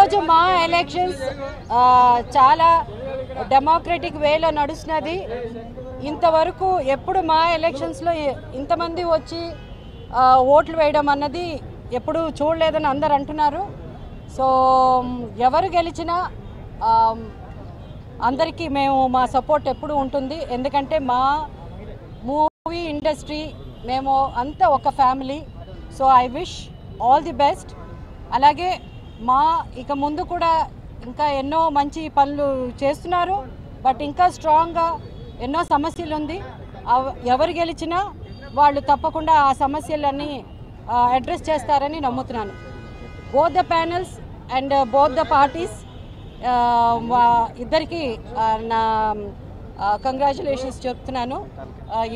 ఈరోజు మా ఎలక్షన్స్ చాలా డెమోక్రటిక్ వేలో నడుస్తున్నది. ఇంతవరకు ఎప్పుడు మా ఎలక్షన్స్లో ఇంతమంది వచ్చి ఓట్లు వేయడం అన్నది ఎప్పుడు చూడలేదని అందరు అంటున్నారు. సో ఎవరు గెలిచినా అందరికీ మా సపోర్ట్ ఎప్పుడు ఉంటుంది. ఎందుకంటే మా మూవీ ఇండస్ట్రీ మేము అంతా ఒక family. So I wish all the best. అలాగే ఇక ముందు కూడా ఇంకా ఎన్నో మంచి పనులు చేస్తున్నారు. బట్ ఇంకా స్ట్రాంగ్గా ఎన్నో సమస్యలు ఉంది. ఎవరు గెలిచినా వాళ్ళు తప్పకుండా ఆ సమస్యలన్నీ అడ్రస్ చేస్తారని నమ్ముతున్నాను. Both the panels and both the parties ఇద్దరికి నా కంగ్రాచులేషన్స్ చెప్తున్నాను.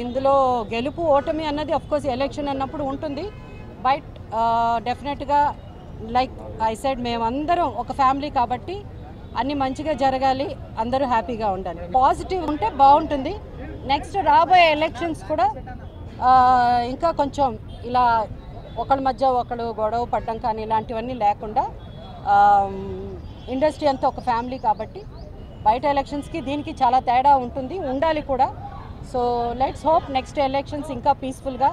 ఇందులో గెలుపు ఓటమి అన్నది అఫ్కోర్స్ ఎలక్షన్ అన్నప్పుడు ఉంటుంది. బట్ డెఫినెట్గా లైక్ ఐ సెడ్ మేమందరం ఒక ఫ్యామిలీ కాబట్టి అన్నీ మంచిగా జరగాలి, అందరూ హ్యాపీగా ఉండాలి. పాజిటివ్ ఉంటే బాగుంటుంది. నెక్స్ట్ రాబోయే ఎలక్షన్స్ కూడా ఇంకా కొంచెం ఇలా ఒకళ్ళ మధ్య ఒకళ్ళు గొడవ పడ్డం కానీ ఇలాంటివన్నీ లేకుండా ఇండస్ట్రీ అంతా ఒక ఫ్యామిలీ కాబట్టి బయట ఎలక్షన్స్కి దీనికి చాలా తేడా ఉండాలి కూడా. So let's hope next elections ఇంకా పీస్ఫుల్గా